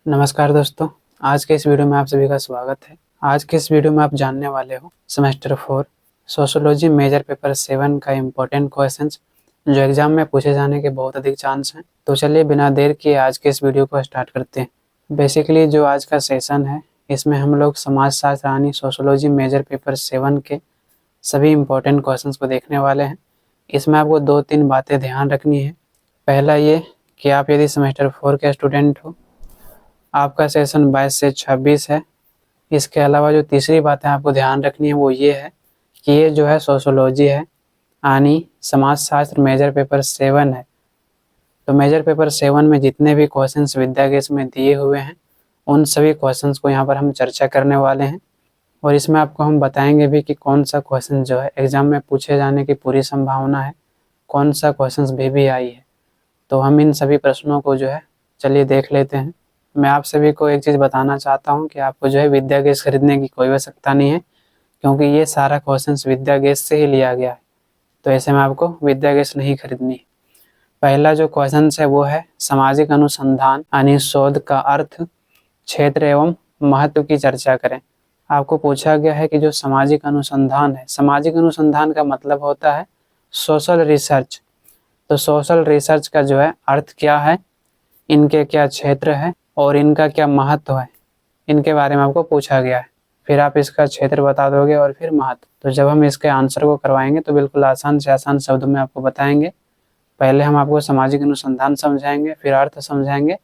नमस्कार दोस्तों, आज के इस वीडियो में आप सभी का स्वागत है। आज के इस वीडियो में आप जानने वाले हो सेमेस्टर 4 सोशियोलॉजी मेजर पेपर 7 का इम्पोर्टेंट क्वेश्चंस जो एग्जाम में पूछे जाने के बहुत अधिक चांस हैं। तो चलिए बिना देर किए आज के इस वीडियो को स्टार्ट करते हैं। बेसिकली जो आज का सेशन है इसमें हम लोग समाजशास्त्र यानी सोशियोलॉजी मेजर पेपर 7 के सभी इम्पोर्टेंट क्वेश्चन को देखने वाले हैं। इसमें आपको 2-3 बातें ध्यान रखनी है। पहला ये कि आप यदि सेमेस्टर 4 के स्टूडेंट हो, आपका सेशन 22 से 26 है। इसके अलावा जो तीसरी बातें आपको ध्यान रखनी है वो ये है कि ये जो है सोशियोलॉजी है यानी समाजशास्त्र मेजर पेपर 7 है। तो मेजर पेपर 7 में जितने भी क्वेश्चंस विद्यागेश में दिए हुए हैं उन सभी क्वेश्चंस को यहाँ पर हम चर्चा करने वाले हैं और इसमें आपको हम बताएंगे भी कि कौन सा क्वेश्चन जो है एग्जाम में पूछे जाने की पूरी संभावना है, कौन सा क्वेश्चंस भी आई है। तो हम इन सभी प्रश्नों को जो है चलिए देख लेते हैं। मैं आप सभी को एक चीज़ बताना चाहता हूं कि आपको जो है विद्यागेश खरीदने की कोई आवश्यकता नहीं है, क्योंकि ये सारा क्वेश्चंस विद्यागेश से ही लिया गया है। तो ऐसे में आपको विद्यागेश नहीं खरीदनी है। पहला जो क्वेश्चन है वो है सामाजिक अनुसंधान यानी शोध का अर्थ, क्षेत्र एवं महत्व की चर्चा करें। आपको पूछा गया है कि जो सामाजिक अनुसंधान है, सामाजिक अनुसंधान का मतलब होता है सोशल रिसर्च। तो सोशल रिसर्च का जो है अर्थ क्या है, इनके क्या क्षेत्र है और इनका क्या महत्व है, इनके बारे में आपको पूछा गया है। फिर आप इसका क्षेत्र बता दोगे और फिर महत्व। तो जब हम इसके आंसर को करवाएंगे तो बिल्कुल आसान से आसान शब्दों में आपको बताएंगे। पहले हम आपको सामाजिक अनुसंधान समझाएंगे, फिर अर्थ समझाएंगे,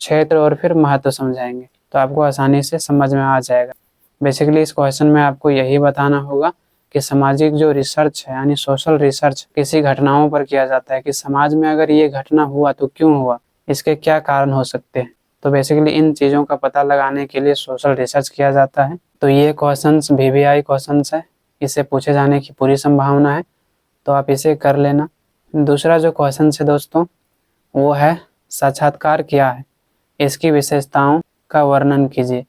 क्षेत्र और फिर महत्व समझाएंगे। तो आपको आसानी से समझ में आ जाएगा। बेसिकली इस क्वेश्चन में आपको यही बताना होगा कि सामाजिक जो रिसर्च है यानी सोशल रिसर्च किसी घटनाओं पर किया जाता है कि समाज में अगर ये घटना हुआ तो क्यों हुआ, इसके क्या कारण हो सकते हैं। तो बेसिकली इन चीज़ों का पता लगाने के लिए सोशल रिसर्च किया जाता है। तो ये क्वेश्चंस VVI क्वेश्चंस है, इससे पूछे जाने की पूरी संभावना है, तो आप इसे कर लेना। दूसरा जो क्वेश्चन है दोस्तों वो है साक्षात्कार क्या है, इसकी विशेषताओं का वर्णन कीजिए।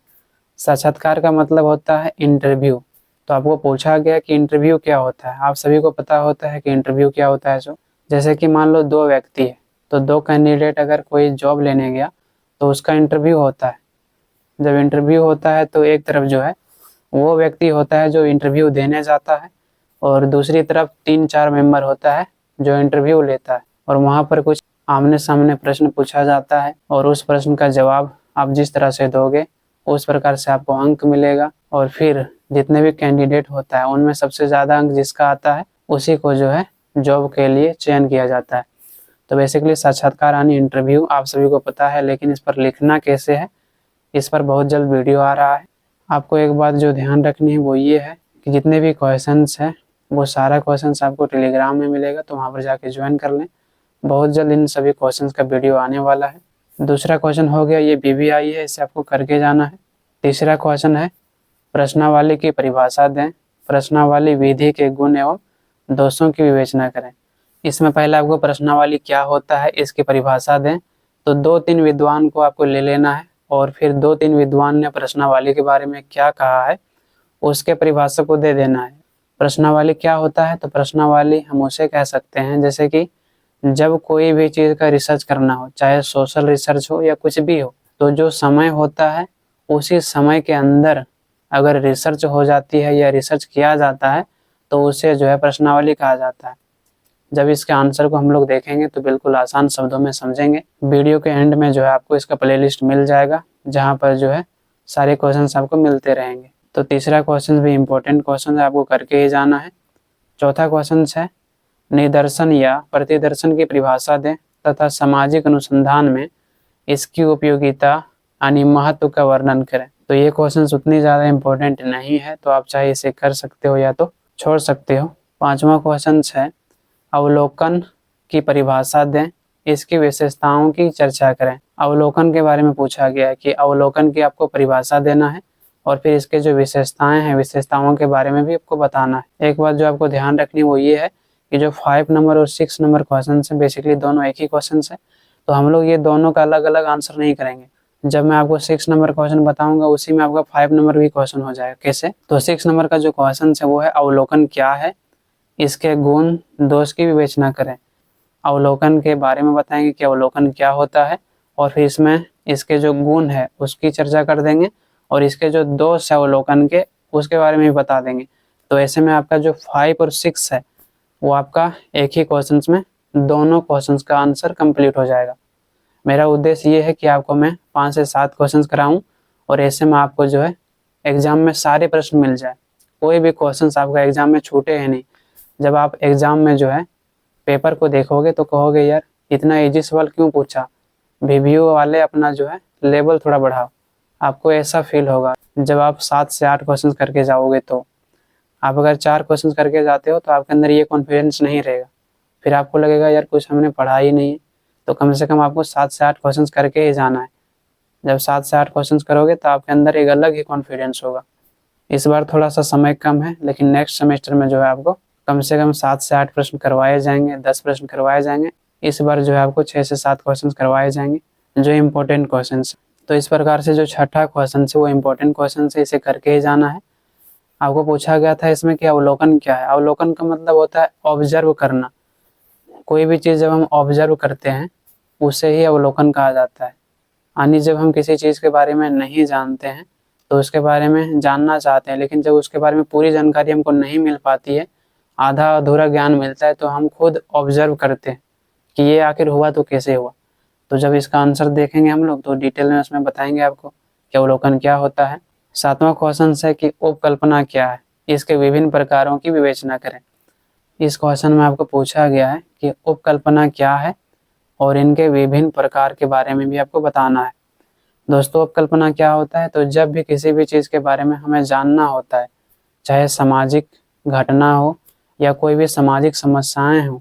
साक्षात्कार का मतलब होता है इंटरव्यू। तो आपको पूछा गया कि इंटरव्यू क्या होता है। आप सभी को पता होता है कि इंटरव्यू क्या होता है। जैसे कि मान लो 2 व्यक्ति है, तो 2 कैंडिडेट अगर कोई जॉब लेने गया तो उसका इंटरव्यू होता है। जब इंटरव्यू होता है तो एक तरफ जो है वो व्यक्ति होता है जो इंटरव्यू देने जाता है और दूसरी तरफ 3-4 मेंबर होता है जो इंटरव्यू लेता है और वहाँ पर कुछ आमने सामने प्रश्न पूछा जाता है और उस प्रश्न का जवाब आप जिस तरह से दोगे उस प्रकार से आपको अंक मिलेगा और फिर जितने भी कैंडिडेट होता है उनमें सबसे ज़्यादा अंक जिसका आता है उसी को जो है जॉब के लिए चयन किया जाता है। तो बेसिकली साक्षात्कार यानी इंटरव्यू आप सभी को पता है, लेकिन इस पर लिखना कैसे है इस पर बहुत जल्द वीडियो आ रहा है। आपको एक बात जो ध्यान रखनी है वो ये है कि जितने भी क्वेश्चंस हैं वो सारा क्वेश्चंस आपको टेलीग्राम में मिलेगा, तो वहाँ पर जाके ज्वाइन कर लें। बहुत जल्द इन सभी क्वेश्चंस का वीडियो आने वाला है। दूसरा क्वेश्चन हो गया ये VVI है, इसे आपको करके जाना है। तीसरा क्वेश्चन है प्रश्नावली की परिभाषा दें, प्रश्नावली विधि के गुण एवं दोषों की विवेचना करें। इसमें पहले आपको प्रश्नावली क्या होता है इसकी परिभाषा दें, तो 2-3 विद्वान को आपको ले लेना है और फिर 2-3 विद्वान ने प्रश्नावली के बारे में क्या कहा है उसके परिभाषा को दे देना है। प्रश्नावली क्या होता है, तो प्रश्नावली हम उसे कह सकते हैं जैसे कि जब कोई भी चीज़ का रिसर्च करना हो, चाहे सोशल रिसर्च हो या कुछ भी हो, तो जो समय होता है उसी समय के अंदर अगर रिसर्च हो जाती है या रिसर्च किया जाता है तो उसे जो है प्रश्नावली कहा जाता है। जब इसके आंसर को हम लोग देखेंगे तो बिल्कुल आसान शब्दों में समझेंगे। वीडियो के एंड में जो है आपको इसका प्लेलिस्ट मिल जाएगा जहाँ पर जो है सारे क्वेश्चंस आपको मिलते रहेंगे। तो तीसरा क्वेश्चन भी इम्पोर्टेंट क्वेश्चन है, आपको करके ही जाना है। चौथा क्वेश्चन है निदर्शन या प्रतिदर्शन की परिभाषा दें तथा सामाजिक अनुसंधान में इसकी उपयोगिता यानी महत्व का वर्णन करें। तो ये क्वेश्चन उतनी ज़्यादा इम्पोर्टेंट नहीं है, तो आप चाहे इसे कर सकते हो या तो छोड़ सकते हो। पांचवा क्वेश्चन है अवलोकन की परिभाषा दें, इसकी विशेषताओं की चर्चा करें। अवलोकन के बारे में पूछा गया है कि अवलोकन की आपको परिभाषा देना है और फिर इसके जो विशेषताएं हैं विशेषताओं के बारे में भी आपको बताना है। एक बात जो आपको ध्यान रखनी वो ये है कि जो 5 नंबर और 6 नंबर क्वेश्चन है बेसिकली दोनों एक ही क्वेश्चन है, तो हम लोग ये दोनों का अलग अलग आंसर नहीं करेंगे। जब मैं आपको 6 नंबर क्वेश्चन बताऊंगा उसी में आपका 5 नंबर भी क्वेश्चन हो जाएगा। कैसे, तो 6 नंबर का जो क्वेश्चन है वो है अवलोकन क्या है, इसके गुण दोष की विवेचना करें। अवलोकन के बारे में बताएंगे कि अवलोकन क्या होता है और फिर इसमें इसके जो गुण है उसकी चर्चा कर देंगे और इसके जो दोष है अवलोकन के उसके बारे में भी बता देंगे। तो ऐसे में आपका जो 5 और 6 है वो आपका एक ही क्वेश्चंस में दोनों क्वेश्चंस का आंसर कंप्लीट हो जाएगा। मेरा उद्देश्य ये है कि आपको मैं 5 से 7 क्वेश्चंस कराऊं और ऐसे में आपको जो है एग्जाम में सारे प्रश्न मिल जाए, कोई भी क्वेश्चंस आपका एग्जाम में छूटे हैं नहीं। जब आप एग्जाम में जो है पेपर को देखोगे तो कहोगे यार इतना इजी सवाल क्यों पूछा, वीवीओ वाले अपना जो है लेवल थोड़ा बढ़ाओ। आपको ऐसा फील होगा जब आप 7 से 8 क्वेश्चंस करके जाओगे। तो आप अगर 4 क्वेश्चंस करके जाते हो तो आपके अंदर ये कॉन्फिडेंस नहीं रहेगा, फिर आपको लगेगा यार कुछ हमने पढ़ा ही नहीं है। तो कम से कम आपको 7 से 8 क्वेश्चंस करके ही जाना है। जब 7 से 8 क्वेश्चंस करोगे तो आपके अंदर एक अलग ही कॉन्फिडेंस होगा। इस बार थोड़ा सा समय कम है, लेकिन नेक्स्ट सेमेस्टर में जो है आपको कम से कम 7 से 8 प्रश्न करवाए जाएंगे, 10 प्रश्न करवाए जाएंगे। इस बार जो है आपको 6 से 7 क्वेश्चन करवाए जाएंगे जो इम्पोर्टेंट क्वेश्चन। तो इस प्रकार से जो छठा क्वेश्चन है वो इम्पोर्टेंट क्वेश्चन है, इसे करके ही जाना है। आपको पूछा गया था इसमें कि अवलोकन क्या है। अवलोकन का मतलब होता है ऑब्जर्व करना। कोई भी चीज़ जब हम ऑब्जर्व करते हैं उसे ही अवलोकन कहा जाता है। यानी जब हम किसी चीज़ के बारे में नहीं जानते हैं तो उसके बारे में जानना चाहते हैं, लेकिन जब उसके बारे में पूरी जानकारी हमको नहीं मिल पाती है, आधा अधूरा ज्ञान मिलता है, तो हम खुद ऑब्जर्व करते हैं कि ये आखिर हुआ तो कैसे हुआ। तो जब इसका आंसर देखेंगे हम लोग तो डिटेल में उसमें बताएंगे आपको कि अवलोकन क्या होता है। 7वां क्वेश्चन है कि उपकल्पना क्या है, इसके विभिन्न प्रकारों की विवेचना करें। इस क्वेश्चन में आपको पूछा गया है कि उपकल्पना क्या है और इनके विभिन्न प्रकार के बारे में भी आपको बताना है। दोस्तों उपकल्पना क्या होता है, तो जब भी किसी भी चीज़ के बारे में हमें जानना होता है, चाहे सामाजिक घटना हो या कोई भी सामाजिक समस्याएं हो,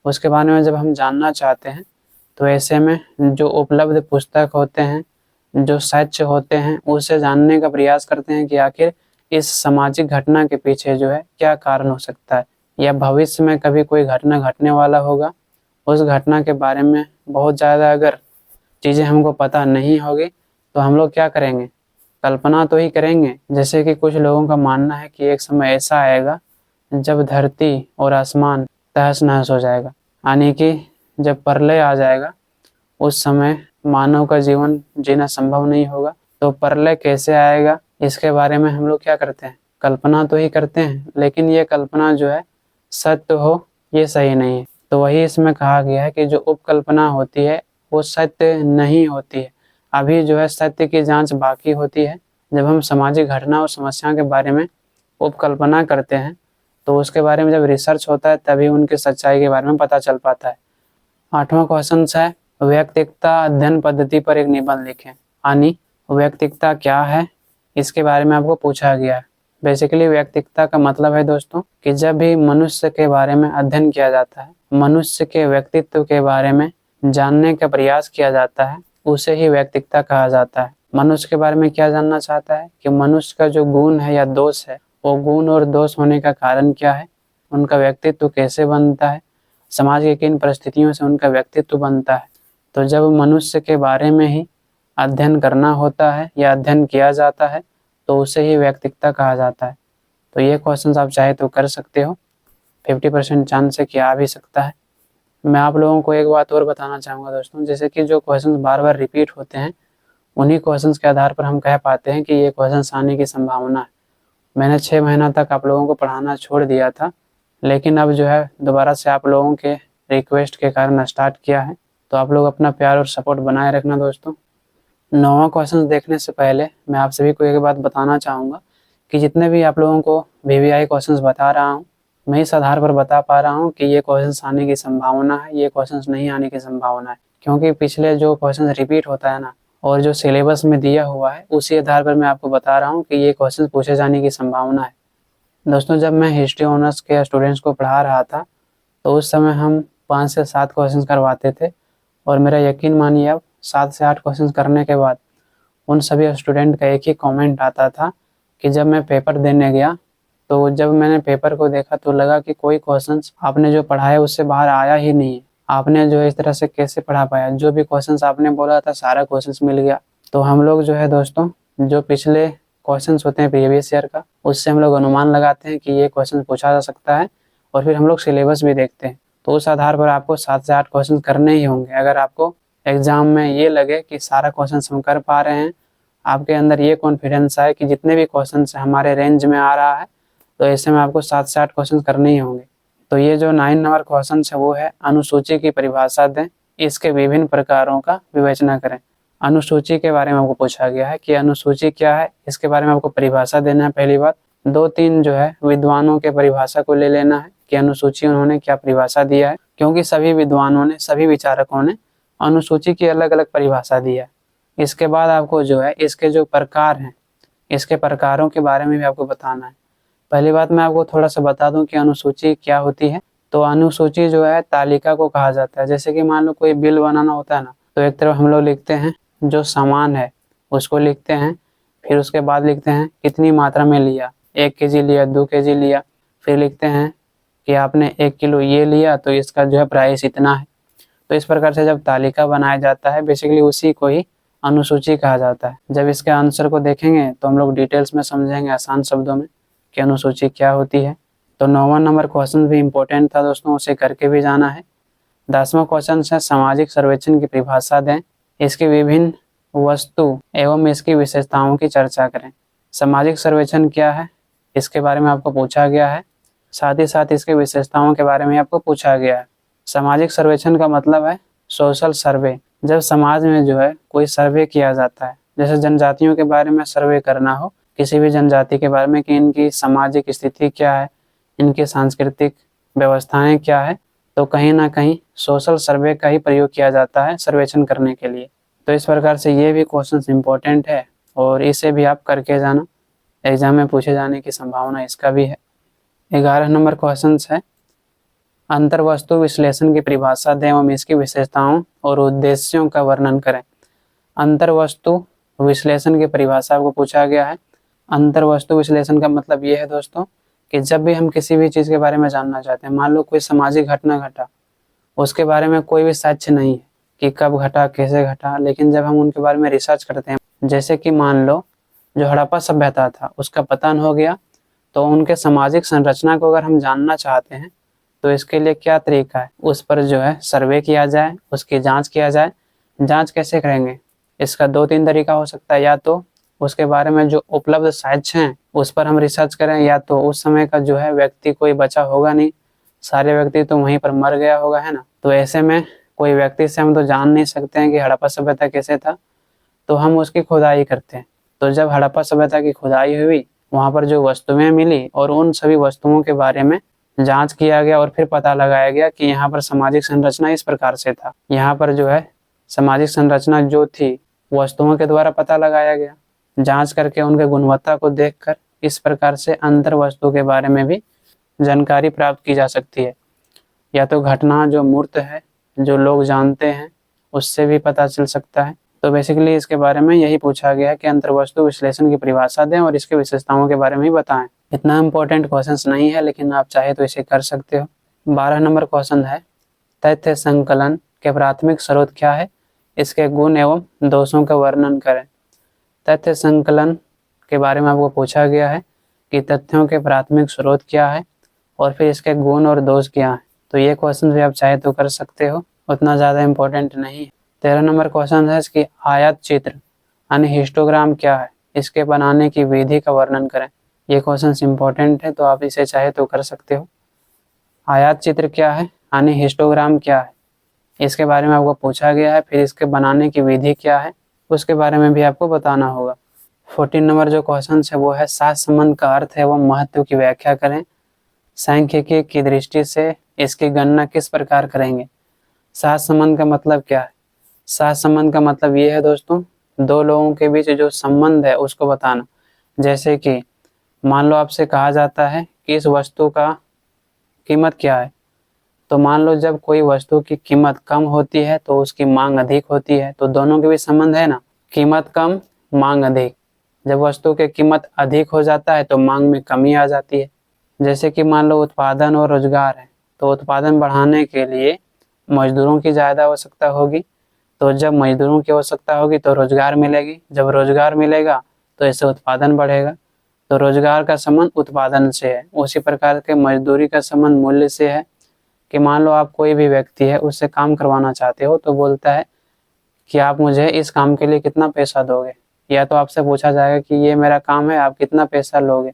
उसके बारे में जब हम जानना चाहते हैं तो ऐसे में जो उपलब्ध पुस्तक होते हैं, जो साक्ष्य होते हैं, उसे जानने का प्रयास करते हैं कि आखिर इस सामाजिक घटना के पीछे जो है क्या कारण हो सकता है, या भविष्य में कभी कोई घटना घटने वाला होगा, उस घटना के बारे में बहुत ज़्यादा अगर चीज़ें हमको पता नहीं होगी तो हम लोग क्या करेंगे, कल्पना तो ही करेंगे। जैसे कि कुछ लोगों का मानना है कि एक समय ऐसा आएगा जब धरती और आसमान तहस नहस हो जाएगा, यानी कि जब प्रलय आ जाएगा उस समय मानव का जीवन जीना संभव नहीं होगा। तो प्रलय कैसे आएगा इसके बारे में हम लोग क्या करते हैं, कल्पना तो ही करते हैं, लेकिन ये कल्पना जो है सत्य हो ये सही नहीं है। तो वही इसमें कहा गया है कि जो उपकल्पना होती है वो सत्य नहीं होती है। अभी जो है सत्य की जांच बाकी होती है। जब हम सामाजिक घटना और समस्या के बारे में उपकल्पना करते हैं तो उसके बारे में जब रिसर्च होता है तभी उनकी सच्चाई के बारे में पता चल पाता है। 8वां क्वेश्चन है वैयक्तिकता अध्ययन पद्धति पर एक निबंध लिखें। यानी वैयक्तिकता क्या है इसके बारे में आपको पूछा गया है। बेसिकली वैयक्तिकता का मतलब है दोस्तों कि जब भी मनुष्य के बारे में अध्ययन किया जाता है, मनुष्य के व्यक्तित्व के बारे में जानने का प्रयास किया जाता है, उसे ही वैयक्तिकता कहा जाता है। मनुष्य के बारे में क्या जानना चाहता है कि मनुष्य का जो गुण है या दोष है, वो गुण और दोष होने का कारण क्या है, उनका व्यक्तित्व कैसे बनता है, समाज की किन परिस्थितियों से उनका व्यक्तित्व बनता है। तो जब मनुष्य के बारे में ही अध्ययन करना होता है या अध्ययन किया जाता है तो उसे ही वैयक्तिकता कहा जाता है। तो ये क्वेश्चंस आप चाहे तो कर सकते हो, 50% चांस है कि आ भी सकता है। मैं आप लोगों को एक बात और बताना चाहूँगा दोस्तों, जैसे कि जो क्वेश्चंस बार बार रिपीट होते हैं उन्हीं क्वेश्चंस के आधार पर हम कह पाते हैं कि ये क्वेश्चंस आने की संभावना है। मैंने 6 महीना तक आप लोगों को पढ़ाना छोड़ दिया था, लेकिन अब जो है दोबारा से आप लोगों के रिक्वेस्ट के कारण स्टार्ट किया है। तो आप लोग अपना प्यार और सपोर्ट बनाए रखना दोस्तों। 9वां क्वेश्चन देखने से पहले मैं आप सभी को एक बात बताना चाहूँगा कि जितने भी आप लोगों को वीवीआई क्वेश्चंस बता रहा हूँ, मैं इस आधार पर बता पा रहा हूँ कि ये क्वेश्चंस आने की संभावना है, ये क्वेश्चंस नहीं आने की संभावना है। क्योंकि पिछले जो क्वेश्चंस रिपीट होता है ना, और जो सिलेबस में दिया हुआ है उसी आधार पर मैं आपको बता रहा हूँ कि ये क्वेश्चन पूछे जाने की संभावना है। दोस्तों जब मैं हिस्ट्री ऑनर्स के स्टूडेंट्स को पढ़ा रहा था तो उस समय हम 5 से 7 क्वेश्चन करवाते थे, और मेरा यकीन मानिए अब 7 से 8 क्वेश्चन करने के बाद उन सभी स्टूडेंट का एक ही कमेंट आता था कि जब मैं पेपर देने गया तो जब मैंने पेपर को देखा तो लगा कि कोई क्वेश्चंस आपने जो पढ़ाया उससे बाहर आया ही नहीं है। आपने जो इस तरह से कैसे पढ़ा पाया, जो भी क्वेश्चंस आपने बोला था सारा क्वेश्चंस मिल गया। तो हम लोग जो है दोस्तों जो पिछले क्वेश्चंस होते हैं प्रीवियस ईयर का, उससे हम लोग अनुमान लगाते हैं कि ये क्वेश्चन पूछा जा सकता है, और फिर हम लोग सिलेबस भी देखते हैं। तो उस आधार पर आपको 7 से 8 क्वेश्चन करने ही होंगे अगर आपको एग्ज़ाम में ये लगे कि सारा क्वेश्चन हम कर पा रहे हैं, आपके अंदर ये कॉन्फिडेंस आए कि जितने भी क्वेश्चन हमारे रेंज में आ रहा है तो ऐसे में आपको 7 से 8 क्वेश्चन करने ही होंगे। तो ये जो 9 नंबर क्वेश्चन है वो है अनुसूची की परिभाषा दें, इसके विभिन्न प्रकारों का विवेचना करें। अनुसूची के बारे में आपको पूछा गया है कि अनुसूची क्या है, इसके बारे में आपको परिभाषा देना है। पहली बात 2-3 जो है विद्वानों के परिभाषा को ले लेना है कि अनुसूची उन्होंने क्या परिभाषा दिया है, क्योंकि सभी विद्वानों ने, सभी विचारकों ने अनुसूची की अलग अलग परिभाषा दी है। इसके बाद आपको जो है इसके जो प्रकार हैं, इसके प्रकारों के बारे में भी आपको बताना है। पहली बात मैं आपको थोड़ा सा बता दूं कि अनुसूची क्या होती है। तो अनुसूची जो है तालिका को कहा जाता है। जैसे कि मान लो कोई बिल बनाना होता है ना, तो एक तरफ हम लोग लिखते हैं जो सामान है उसको लिखते हैं, फिर उसके बाद लिखते हैं कितनी मात्रा में लिया, 1 केजी लिया, 2 केजी लिया, फिर लिखते हैं कि आपने 1 किलो ये लिया तो इसका जो है प्राइस इतना है। तो इस प्रकार से जब तालिका बनाया जाता है बेसिकली उसी को ही अनुसूची कहा जाता है। जब इसके आंसर को देखेंगे तो हम लोग डिटेल्स में समझेंगे आसान शब्दों में कि अनुसूची क्या होती है। तो 9वां नंबर क्वेश्चन भी इम्पोर्टेंट था दोस्तों, उसे करके भी जाना है। 10वां क्वेश्चन है सामाजिक सर्वेक्षण की परिभाषा दें, इसकी विभिन्न वस्तु एवं इसकी विशेषताओं की चर्चा करें। सामाजिक सर्वेक्षण क्या है इसके बारे में आपको पूछा गया है, साथ ही साथ इसके विशेषताओं के बारे में आपको पूछा गया है। सामाजिक सर्वेक्षण का मतलब है सोशल सर्वे। जब समाज में जो है कोई सर्वे किया जाता है, जैसे जनजातियों के बारे में सर्वे करना हो, किसी भी जनजाति के बारे में कि इनकी सामाजिक स्थिति क्या है, इनकी सांस्कृतिक व्यवस्थाएं क्या है, तो कहीं ना कहीं सोशल सर्वे का ही प्रयोग किया जाता है सर्वेक्षण करने के लिए। तो इस प्रकार से ये भी क्वेश्चन इम्पोर्टेंट है और इसे भी आप करके जाना, एग्जाम में पूछे जाने की संभावना इसका भी है। 11 नंबर क्वेश्चन है अंतर्वस्तु विश्लेषण की परिभाषा दें एवं इसकी विशेषताओं और उद्देश्यों का वर्णन करें। अंतर्वस्तु विश्लेषण की परिभाषा आपको पूछा गया है। अंतर्वस्तु विश्लेषण का मतलब ये है दोस्तों कि जब भी हम किसी भी चीज़ के बारे में जानना चाहते हैं, मान लो कोई सामाजिक घटना घटा, उसके बारे में कोई भी साक्ष्य नहीं है कि कब घटा, कैसे घटा, लेकिन जब हम उनके बारे में रिसर्च करते हैं, जैसे कि मान लो जो हड़प्पा सभ्यता था उसका पतन हो गया, तो उनके सामाजिक संरचना को अगर हम जानना चाहते हैं तो इसके लिए क्या तरीका है, उस पर जो है सर्वे किया जाए, उसकी जांच किया जाए। जांच कैसे करेंगे, इसका 2-3 तरीका हो सकता है। या तो उसके बारे में जो उपलब्ध साक्ष्य हैं उस पर हम रिसर्च करें, या तो उस समय का जो है व्यक्ति कोई बचा होगा नहीं, सारे व्यक्ति तो वहीं पर मर गया होगा, है ना। तो ऐसे में कोई व्यक्ति से हम तो जान नहीं सकते हैं कि हड़प्पा सभ्यता कैसे था, तो हम उसकी खुदाई करते हैं। तो जब हड़प्पा सभ्यता की खुदाई हुई, वहाँ पर जो वस्तुएं मिली और उन सभी वस्तुओं के बारे में जांच किया गया और फिर पता लगाया गया कि यहाँ पर सामाजिक संरचना इस प्रकार से था। यहाँ पर जो है सामाजिक संरचना जो थी वस्तुओं के द्वारा पता लगाया गया, जांच करके उनके गुणवत्ता को देखकर इस प्रकार से अंतर वस्तु के बारे में भी जानकारी प्राप्त की जा सकती है। या तो घटना जो मूर्त है, जो लोग जानते हैं, उससे भी पता चल सकता है। तो बेसिकली इसके बारे में यही पूछा गया है कि अंतर्वस्तु विश्लेषण की परिभाषा दें और इसके विशेषताओं के बारे में ही बताएं। इतना इम्पोर्टेंट क्वेश्चंस नहीं है, लेकिन आप चाहे तो इसे कर सकते हो। 12 नंबर क्वेश्चन है तथ्य संकलन के प्राथमिक स्रोत क्या है, इसके गुण एवं दोषों का वर्णन करें। तथ्य संकलन के बारे में आपको पूछा गया है कि तथ्यों के प्राथमिक स्रोत क्या है और फिर इसके गुण और दोष क्या है। तो ये क्वेश्चन भी आप चाहे तो कर सकते हो, उतना ज़्यादा इम्पोर्टेंट नहीं है। 13 नंबर क्वेश्चन है इसकी आयत चित्र यानी हिस्टोग्राम क्या है, इसके बनाने की विधि का वर्णन करें। ये क्वेश्चन इम्पोर्टेंट है तो आप इसे चाहे तो कर सकते हो। आयत चित्र क्या है यानी हिस्टोग्राम क्या है, इसके बारे में आपको पूछा गया है, फिर इसके बनाने की विधि क्या है उसके बारे में भी आपको बताना होगा। 14 नंबर जो क्वेश्चन है वो है सात संबंध का अर्थ एवं महत्व की व्याख्या करें। सांख्यिकी की दृष्टि से इसकी गणना किस प्रकार करेंगे। सात संबंध का मतलब क्या है, सात संबंध का मतलब ये है दोस्तों दो लोगों के बीच जो संबंध है उसको बताना। जैसे कि मान लो आपसे कहा जाता है कि इस वस्तु का कीमत क्या है, तो मान लो जब कोई वस्तु की कीमत कम होती है तो उसकी मांग अधिक होती है, तो दोनों के बीच संबंध है ना, कीमत कम मांग अधिक। जब वस्तु की कीमत अधिक हो जाता है तो मांग में कमी आ जाती है। जैसे कि मान लो उत्पादन और रोजगार है, तो उत्पादन बढ़ाने के लिए मजदूरों की ज़्यादा आवश्यकता होगी, तो जब मजदूरों की आवश्यकता होगी तो रोजगार मिलेगी, जब रोजगार मिलेगा तो इससे उत्पादन बढ़ेगा। तो रोजगार का संबंध उत्पादन से है। उसी प्रकार के मजदूरी का संबंध मूल्य से है कि मान लो आप कोई भी व्यक्ति है उससे काम करवाना चाहते हो, तो बोलता है कि आप मुझे इस काम के लिए कितना पैसा दोगे, या तो आपसे पूछा जाएगा कि ये मेरा काम है, आप कितना पैसा लोगे,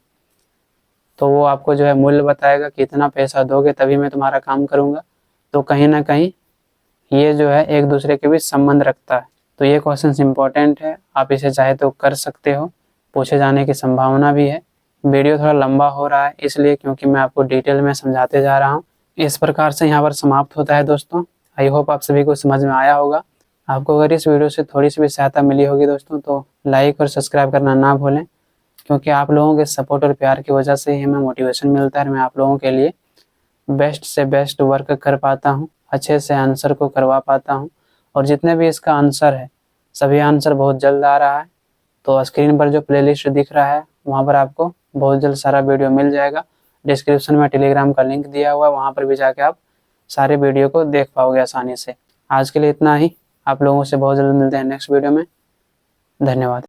तो वो आपको जो है मूल्य बताएगा कि इतना पैसा दोगे तभी मैं तुम्हारा काम करूँगा। तो कहीं ना कहीं ये जो है एक दूसरे के बीच संबंध रखता है। तो ये क्वेश्चन इम्पोर्टेंट है, आप इसे चाहे तो कर सकते हो, पूछे जाने की संभावना भी है। वीडियो थोड़ा लंबा हो रहा है इसलिए, क्योंकि मैं आपको डिटेल में समझाते जा रहा हूँ। इस प्रकार से यहाँ पर समाप्त होता है दोस्तों। आई होप आप सभी को समझ में आया होगा। आपको अगर इस वीडियो से थोड़ी सी भी सहायता मिली होगी दोस्तों, तो लाइक और सब्सक्राइब करना ना भूलें, क्योंकि आप लोगों के सपोर्ट और प्यार की वजह से ही हमें मोटिवेशन मिलता है। मैं आप लोगों के लिए बेस्ट से बेस्ट वर्क कर पाता हूँ, अच्छे से आंसर को करवा पाता हूँ। और जितने भी इसका आंसर है, सभी आंसर बहुत जल्द आ रहा है। तो स्क्रीन पर जो प्लेलिस्ट दिख रहा है वहाँ पर आपको बहुत जल्द सारा वीडियो मिल जाएगा। डिस्क्रिप्शन में टेलीग्राम का लिंक दिया हुआ है, वहाँ पर भी जाके आप सारे वीडियो को देख पाओगे आसानी से। आज के लिए इतना ही। आप लोगों से बहुत जल्द मिलते हैं नेक्स्ट वीडियो में। धन्यवाद।